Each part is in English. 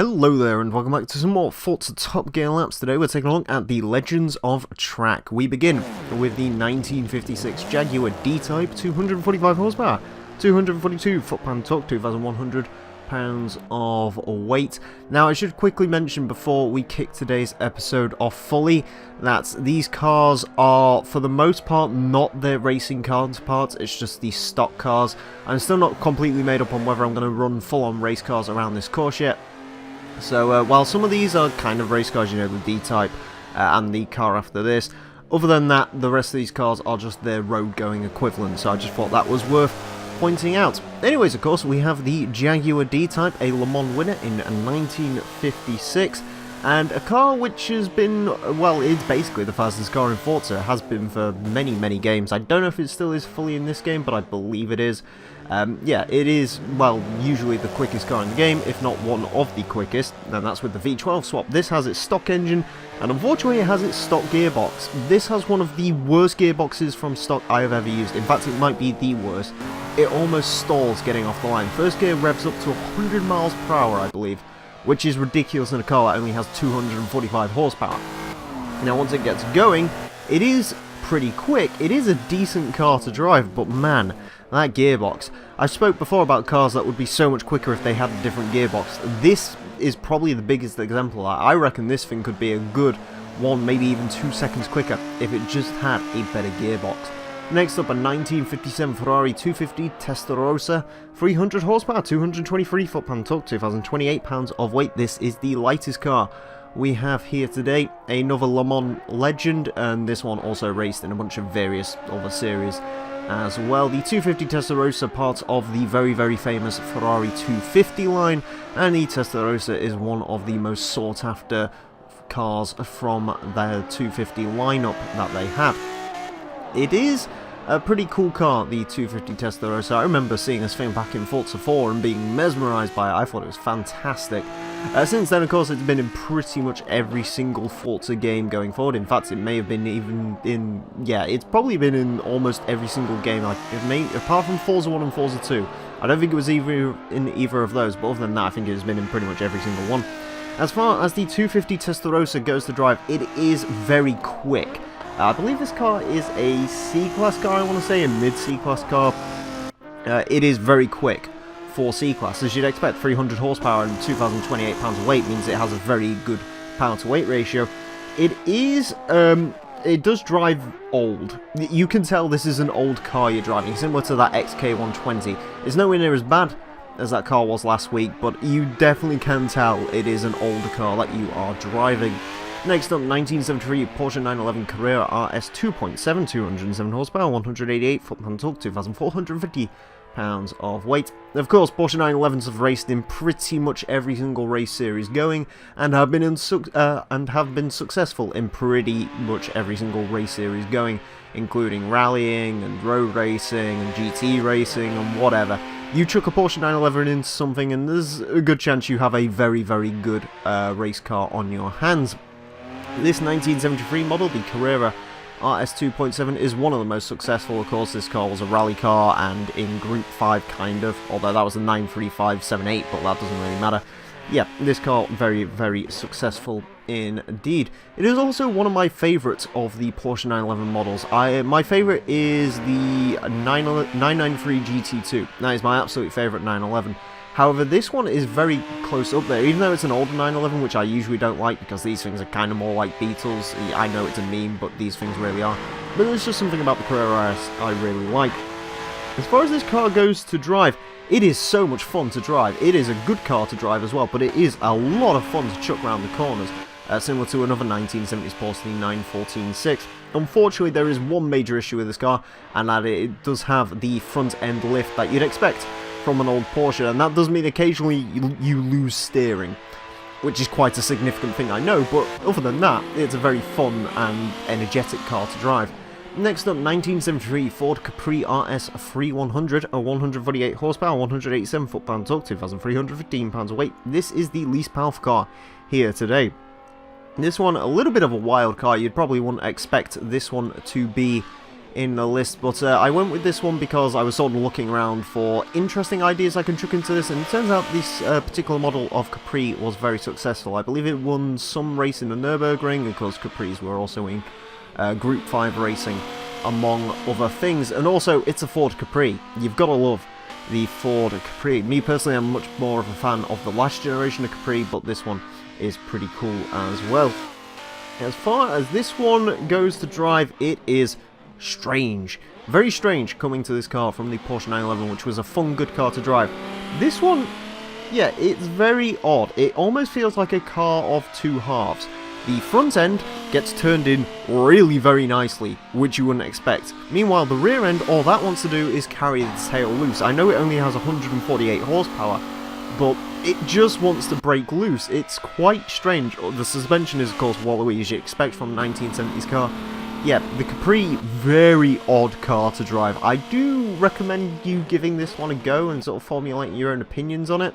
Hello there and welcome back to some more Forza Top Gear laps. Today we're taking a look at the Legends of Track. We begin with the 1956 Jaguar DType, 245 horsepower, 242 foot-pound torque, 2,100 pounds of weight. Now I should quickly mention before we kick today's episode off fully that these cars are for the most part not their racing counterparts, it's just the stock cars. I'm still not completely made up on whether I'm going to run full-on race cars around this course yet. So while some of these are kind of race cars, you know, the D-Type and the car after this, other than that, the rest of these cars are just their road-going equivalent, so I just thought that was worth pointing out. Anyways, of course, we have the Jaguar D-Type, a Le Mans winner in 1956, and a car which has been, well, it's basically the fastest car in Forza. It has been for many, many games. I don't know if it still is fully in this game, but I believe it is. Yeah, it is, well, usually the quickest car in the game, if not one of the quickest, and that's with the V12 swap. This has its stock engine, and unfortunately it has its stock gearbox. This has one of the worst gearboxes from stock I have ever used. In fact, it might be the worst. It almost stalls getting off the line. First gear revs up to 100 miles per hour, I believe, which is ridiculous in a car that only has 245 horsepower. Now, once it gets going, it is pretty quick. It is a decent car to drive, but man, that gearbox. I spoke before about cars that would be so much quicker if they had a different gearbox. This is probably the biggest example. I reckon this thing could be a good 1, maybe even 2 seconds quicker if it just had a better gearbox. Next up, a 1957 Ferrari 250 Testa Rossa, 300 horsepower, 223 foot-pound torque, 2,028 pounds of weight. This is the lightest car we have here today. Another Le Mans legend, and this one also raced in a bunch of various other series as well. The 250 Testarossa, part of the very, very famous Ferrari 250 line, and the Testarossa is one of the most sought after cars from their 250 lineup that they have. It is a pretty cool car, the 250 Testarossa. I remember seeing this thing back in Forza 4 and being mesmerised by it. I thought it was fantastic. Since then, of course, it's been in pretty much every single Forza game going forward. In fact, it may have been even in, yeah, it's probably been in almost every single game, like, apart from Forza 1 and Forza 2. I don't think it was in either of those, but other than that, I think it has been in pretty much every single one. As far as the 250 Testarossa goes to drive, it is very quick. I believe this car is a C-Class car, I want to say, a mid-C-Class car. It is very quick for C-Class, as you'd expect. 300 horsepower and 2,028 pounds of weight means it has a very good power-to-weight ratio. It is, it does drive old. You can tell this is an old car you're driving, similar to that XK120. It's nowhere near as bad as that car was last week, but you definitely can tell it is an older car that you are driving. Next up, 1973 Porsche 911 Carrera RS 2.7, 207 horsepower, 188 foot-pound torque, 2,450 pounds of weight. Of course, Porsche 911s have raced in pretty much every single race series going, and have been successful in pretty much every single race series going, including rallying and road racing and GT racing and whatever. You chuck a Porsche 911 into something, and there's a good chance you have a very, very good race car on your hands. This 1973 model, the Carrera RS 2.7, is one of the most successful. Of course, this car was a rally car and in Group 5, kind of, although that was a 93578, but that doesn't really matter. Yeah, this car, very, very successful indeed. It is also one of my favourites of the Porsche 911 models. My favourite is the 993 GT2. That is my absolute favourite 911. However, this one is very close up there, even though it's an older 911, which I usually don't like because these things are kind of more like Beetles. I know it's a meme, but these things really are. But there's just something about the Carrera RS I really like. As far as this car goes to drive, it is so much fun to drive. It is a good car to drive as well, but it is a lot of fun to chuck around the corners, similar to another 1970s Porsche 914-6. Unfortunately, there is one major issue with this car, and that it does have the front end lift that you'd expect from an old Porsche, and that does mean occasionally you lose steering, which is quite a significant thing, I know, but other than that, it's a very fun and energetic car to drive. Next up, 1973 Ford Capri RS3 100, a 148 horsepower, 187 foot-pound torque, 2,315 pounds of weight. This is the least powerful car here today. This one, a little bit of a wild car. You'd probably wouldn't expect this one to be in the list, but I went with this one because I was sort of looking around for interesting ideas I can chuck into this, and it turns out this particular model of Capri was very successful. I believe it won some race in the Nürburgring, of course Capris were also in Group 5 racing, among other things, and also it's a Ford Capri. You've got to love the Ford Capri. Me personally, I'm much more of a fan of the last generation of Capri, but this one is pretty cool as well. As far as this one goes to drive, it is strange. Very strange coming to this car from the Porsche 911, which was a fun, good car to drive. This one, yeah, it's very odd. It almost feels like a car of two halves. The front end gets turned in really very nicely, which you wouldn't expect. Meanwhile, the rear end, all that wants to do is carry the tail loose. I know it only has 148 horsepower, but it just wants to break loose. It's quite strange. The suspension is, of course, what we usually expect from a 1970s car. Yeah, the Capri, very odd car to drive. I do recommend you giving this one a go and sort of formulating your own opinions on it.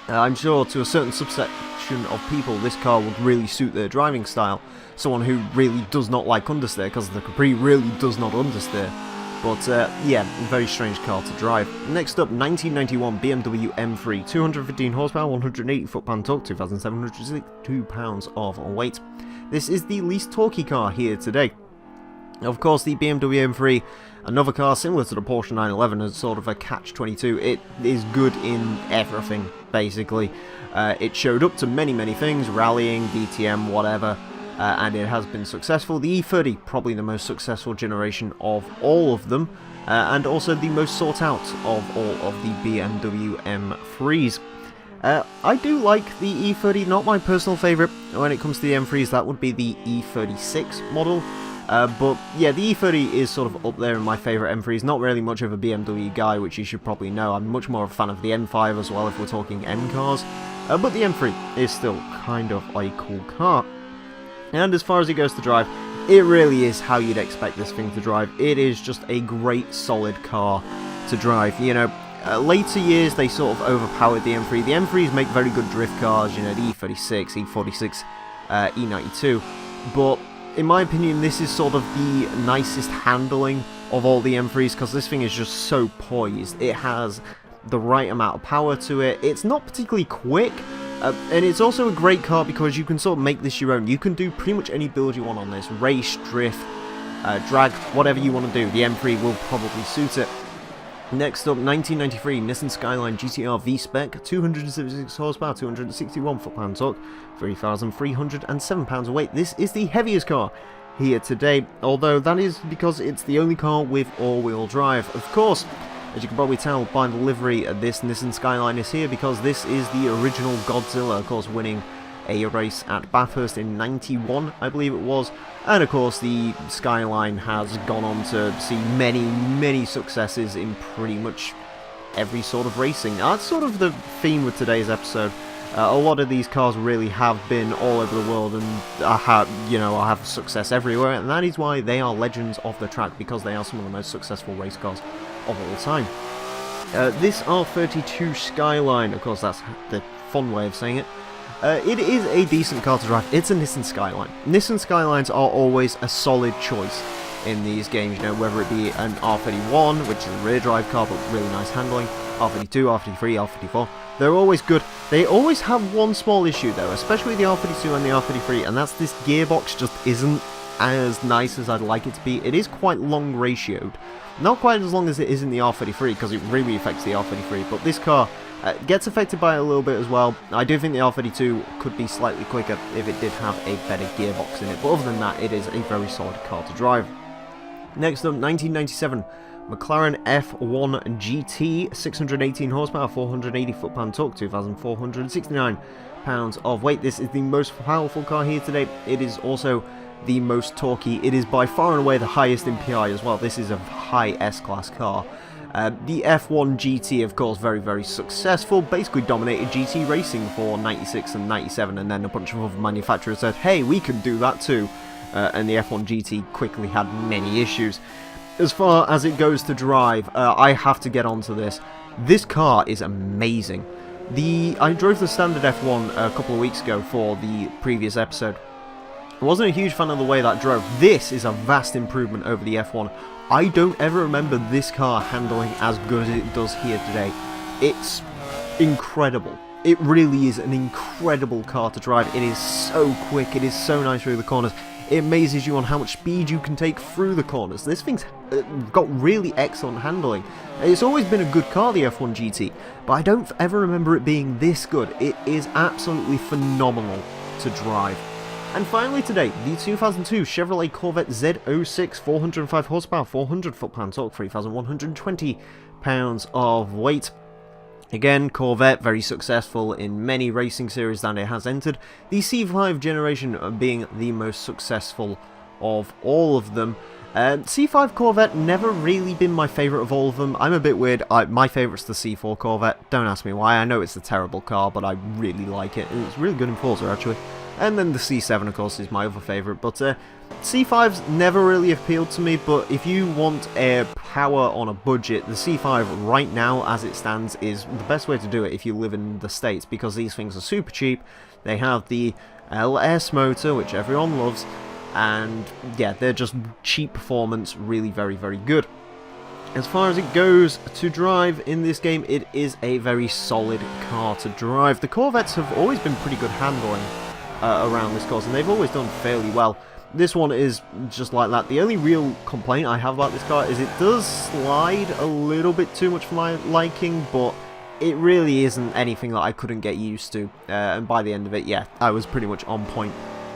I'm sure to a certain subsection of people this car would really suit their driving style. Someone who really does not like understeer, because the Capri really does not understeer. But yeah, very strange car to drive. Next up, 1991 BMW M3, 215 horsepower, 180 foot-pound torque, 2,762 pounds of weight. This is the least torquey car here today. Of course, the BMW M3, another car similar to the Porsche 911, is sort of a catch-22. It is good in everything, basically. It showed up to many, many things, rallying, DTM, whatever, and it has been successful. The E30, probably the most successful generation of all of them, and also the most sought out of all of the BMW M3s. I do like the E30, not my personal favourite when it comes to the M3s. That would be the E36 model. But yeah, the E30 is sort of up there in my favourite M3s. Not really much of a BMW guy, which you should probably know. I'm much more of a fan of the M5 as well if we're talking M cars. But the M3 is still kind of a cool car. And as far as it goes to drive, it really is how you'd expect this thing to drive. It is just a great, solid car to drive. You know, later years they sort of overpowered the M3. The M3s make very good drift cars, you know, the E36, E46, E92. But in my opinion, this is sort of the nicest handling of all the M3s, because this thing is just so poised. It has the right amount of power to it. It's not particularly quick, and it's also a great car because you can sort of make this your own. You can do pretty much any build you want on this. Race, drift, drag, whatever you want to do. The M3 will probably suit it. Next up, 1993 Nissan Skyline GTR V-Spec, 276 horsepower, 261 foot-pound torque, 3,307 pounds of weight. This is the heaviest car here today, although that is because it's the only car with all-wheel drive. Of course, as you can probably tell by the livery, this Nissan Skyline is here because this is the original Godzilla, of course, winning a race at Bathurst in 91, I believe it was. And of course, the Skyline has gone on to see many, many successes in pretty much every sort of racing. That's sort of the theme with today's episode. A lot of these cars really have been all over the world and have success everywhere, and that is why they are legends of the track, because they are some of the most successful race cars of all time. This R32 Skyline, of course, that's the fun way of saying it. It is a decent car to drive. It's a Nissan Skyline. Nissan Skylines are always a solid choice in these games, you know, whether it be an R31, which is a rear drive car but really nice handling, R32, R33, R34. They're always good. They always have one small issue though, especially the R32 and the R33, and that's this gearbox just isn't as nice as I'd like it to be. It is quite long ratioed. Not quite as long as it is in the R33, because it really affects the R33, but this car gets affected by it a little bit as well. I do think the R32 could be slightly quicker if it did have a better gearbox in it, but other than that, it is a very solid car to drive. Next up, 1997 McLaren F1 GT, 618 horsepower, 480 foot-pound torque, 2,469 pounds of weight. This is the most powerful car here today. It is also the most torquey. It is by far and away the highest in PI as well. This is a high S-Class car. The F1 GT, of course, very, very successful. Basically dominated GT racing for 96 and 97, and then a bunch of other manufacturers said, hey, we can do that too. And the F1 GT quickly had many issues. As far as it goes to drive, I have to get onto this. This car is amazing. I drove the standard F1 a couple of weeks ago for the previous episode, I wasn't a huge fan of the way that drove. This is a vast improvement over the F1. I don't ever remember this car handling as good as it does here today. It's incredible. It really is an incredible car to drive. It is so quick. It is so nice through the corners. It amazes you on how much speed you can take through the corners. This thing's got really excellent handling. It's always been a good car, the F1 GT, but I don't ever remember it being this good. It is absolutely phenomenal to drive. And finally today, the 2002 Chevrolet Corvette Z06, 405 horsepower, 400 foot-pound torque, 3,120 pounds of weight. Again, Corvette, very successful in many racing series that it has entered. The C5 generation being the most successful of all of them. C5 Corvette never really been my favourite of all of them. I'm a bit weird. My favourite's the C4 Corvette. Don't ask me why. I know it's a terrible car, but I really like it. It's really good in Forza, actually. And then the C7, of course, is my other favourite. But C5's never really appealed to me, but if you want power on a budget, the C5 right now, as it stands, is the best way to do it if you live in the States, because these things are super cheap. They have the LS motor, which everyone loves, and yeah, they're just cheap performance, really very, very good. As far as it goes to drive in this game, it is a very solid car to drive. The Corvettes have always been pretty good handling around this course, and they've always done fairly well. This one is just like that. The only real complaint I have about this car is it does slide a little bit too much for my liking, but it really isn't anything that I couldn't get used to. And by the end of it, yeah, I was pretty much on point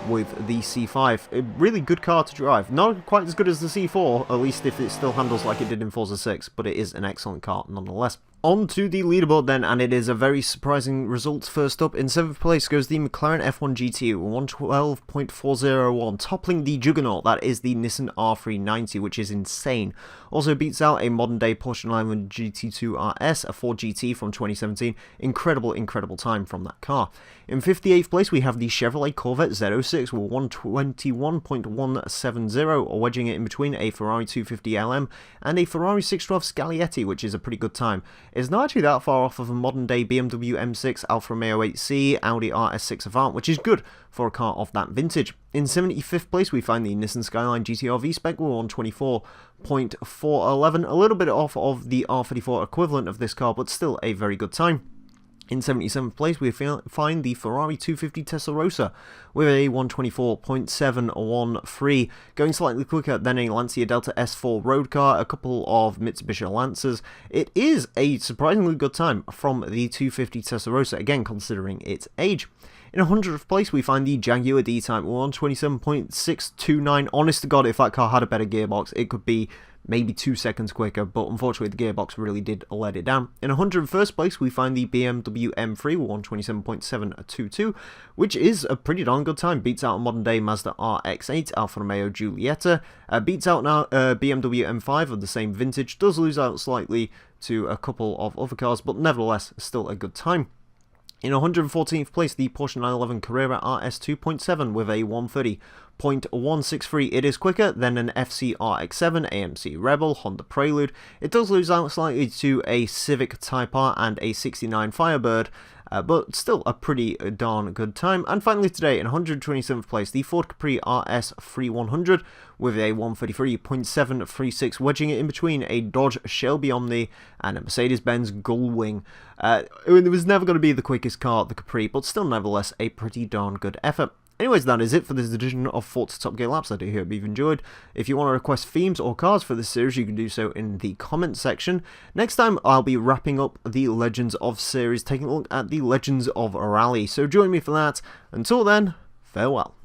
with the C5. A really good car to drive. Not quite as good as the C4, at least if it still handles like it did in Forza 6, but it is an excellent car nonetheless. On to the leaderboard then, and it is a very surprising result. First up, in 7th place goes the McLaren F1 GT, 112.401, toppling the juggernaut that is the Nissan R390, which is insane. Also beats out a modern-day Porsche 911 GT2 RS, a Ford GT from 2017. Incredible, incredible time from that car. In 58th place, we have the Chevrolet Corvette Z06 with 121.170, wedging it in between a Ferrari 250 LM and a Ferrari 612 Scaglietti, which is a pretty good time. It's not actually that far off of a modern-day BMW M6, Alfa Romeo 8C, Audi RS6 Avant, which is good for a car of that vintage. In 75th place, we find the Nissan Skyline GTR V-Spec, we're on 24.411, a little bit off of the R34 equivalent of this car, but still a very good time. In 77th place, we find the Ferrari 250 Testa Rossa with a 124.713, going slightly quicker than a Lancia Delta S4 road car, a couple of Mitsubishi Lancers. It is a surprisingly good time from the 250 Testa Rossa, again considering its age. In 100th place, we find the Jaguar DType 127.629. Honest to God, if that car had a better gearbox, it could be maybe 2 seconds quicker, but unfortunately the gearbox really did let it down. In 101st place, we find the BMW M3 with 127.722, which is a pretty darn good time. Beats out a modern-day Mazda RX-8, Alfa Romeo Giulietta, beats out now BMW M5 of the same vintage, does lose out slightly to a couple of other cars, but nevertheless, still a good time. In 114th place, the Porsche 911 Carrera RS 2.7 with a 130.163. It is quicker than an FC RX-7, AMC Rebel, Honda Prelude. It does lose out slightly to a Civic Type R and a 69 Firebird, but still a pretty darn good time. And finally today, in 127th place, the Ford Capri RS 3100 with a 133.736, wedging it in between a Dodge Shelby Omni and a Mercedes-Benz Gullwing. It was never going to be the quickest car, the Capri, but still nevertheless a pretty darn good effort. Anyways, that is it for this edition of Forza Top Gear Laps. I do hope you've enjoyed. If you want to request themes or cars for this series, you can do so in the comments section. Next time, I'll be wrapping up the Legends of series, taking a look at the Legends of Rally. So join me for that. Until then, farewell.